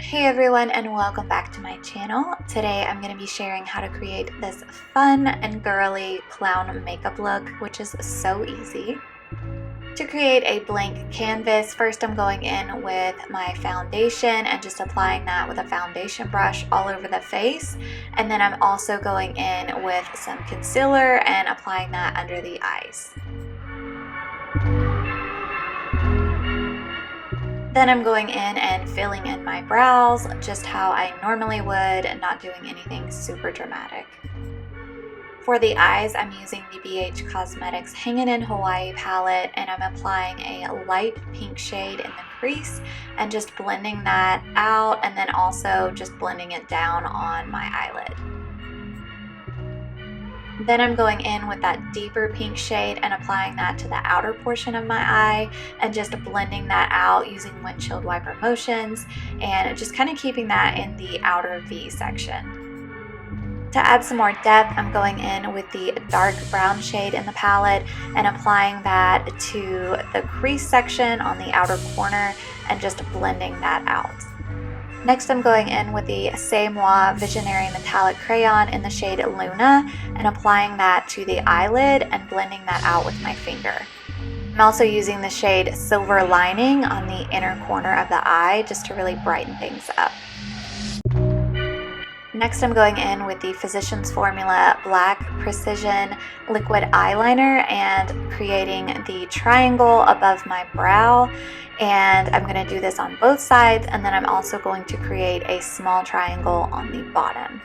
Hey everyone, and welcome back to my channel. Today I'm going to be sharing how to create this fun and girly clown makeup look, which is so easy. To create a blank canvas, first I'm going in with my foundation and just applying that with a foundation brush all over the face. And then I'm also going in with some concealer and applying that under the eyes. Then I'm going in and filling in my brows just how I normally would and not doing anything super dramatic. For the eyes, I'm using the BH Cosmetics Hangin' in Hawaii palette, and I'm applying a light pink shade in the crease and just blending that out, and then also just blending it down on my eyelid. Then I'm going in with that deeper pink shade and applying that to the outer portion of my eye and just blending that out using windshield wiper motions and just kind of keeping that in the outer V section. To add some more depth, I'm going in with the dark brown shade in the palette and applying that to the crease section on the outer corner and just blending that out. Next, I'm going in with the Seamoi Visionary Metallic Crayon in the shade Luna and applying that to the eyelid and blending that out with my finger. I'm also using the shade Silver Lining on the inner corner of the eye just to really brighten things up. Next, I'm going in with the Physicians Formula Black Precision Liquid Eyeliner and creating the triangle above my brow. And I'm going to do this on both sides, and then I'm also going to create a small triangle on the bottom.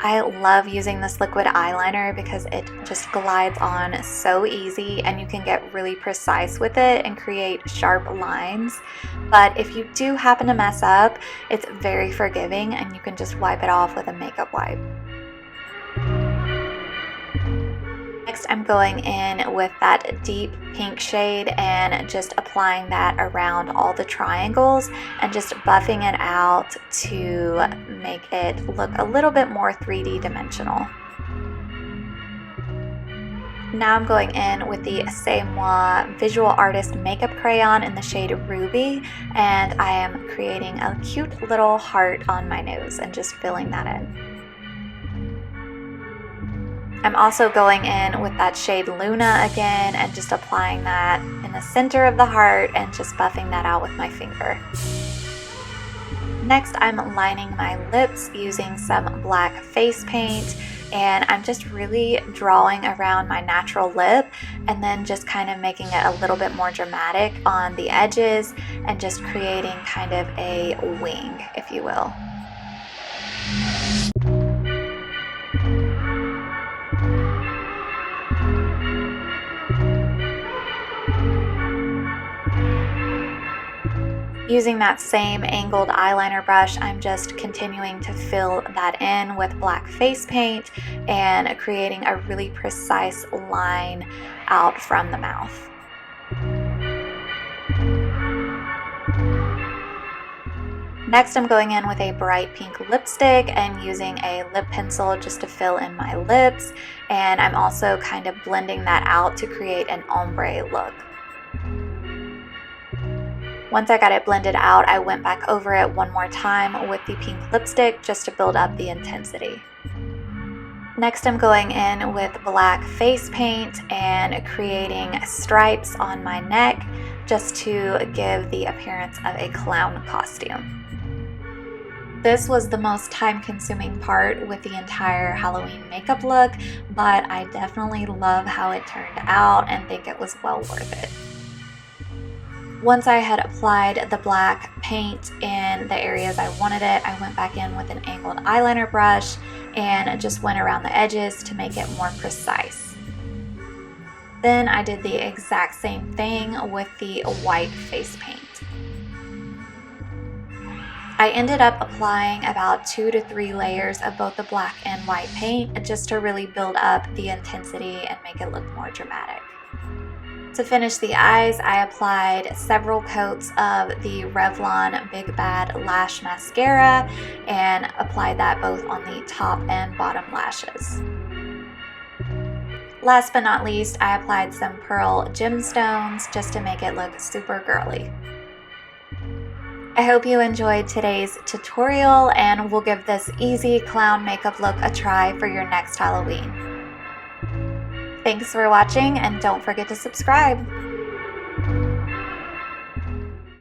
I love using this liquid eyeliner because it just glides on so easy and you can get really precise with it and create sharp lines. But if you do happen to mess up, it's very forgiving and you can just wipe it off with a makeup wipe. Next, I'm going in with that deep pink shade and just applying that around all the triangles and just buffing it out to make it look a little bit more 3D dimensional. Now I'm going in with the Seamoi Visual Artist Makeup Crayon in the shade Ruby, and I am creating a cute little heart on my nose and just filling that in. I'm also going in with that shade Luna again and just applying that in the center of the heart and just buffing that out with my finger. Next, I'm lining my lips using some black face paint, and I'm just really drawing around my natural lip and then just kind of making it a little bit more dramatic on the edges and just creating kind of a wing, if you will. Using that same angled eyeliner brush, I'm just continuing to fill that in with black face paint and creating a really precise line out from the mouth. Next, I'm going in with a bright pink lipstick and using a lip pencil just to fill in my lips, and I'm also kind of blending that out to create an ombre look. Once I got it blended out, I went back over it one more time with the pink lipstick just to build up the intensity. Next, I'm going in with black face paint and creating stripes on my neck just to give the appearance of a clown costume. This was the most time-consuming part with the entire Halloween makeup look, but I definitely love how it turned out and think it was well worth it. Once I had applied the black paint in the areas I wanted it, I went back in with an angled eyeliner brush and just went around the edges to make it more precise. Then I did the exact same thing with the white face paint. I ended up applying about 2 to 3 layers of both the black and white paint just to really build up the intensity and make it look more dramatic. To finish the eyes, I applied several coats of the Revlon Big Bad Lash Mascara and applied that both on the top and bottom lashes. Last but not least, I applied some pearl gemstones just to make it look super girly. I hope you enjoyed today's tutorial and will give this easy clown makeup look a try for your next Halloween. Thanks for watching and don't forget to subscribe.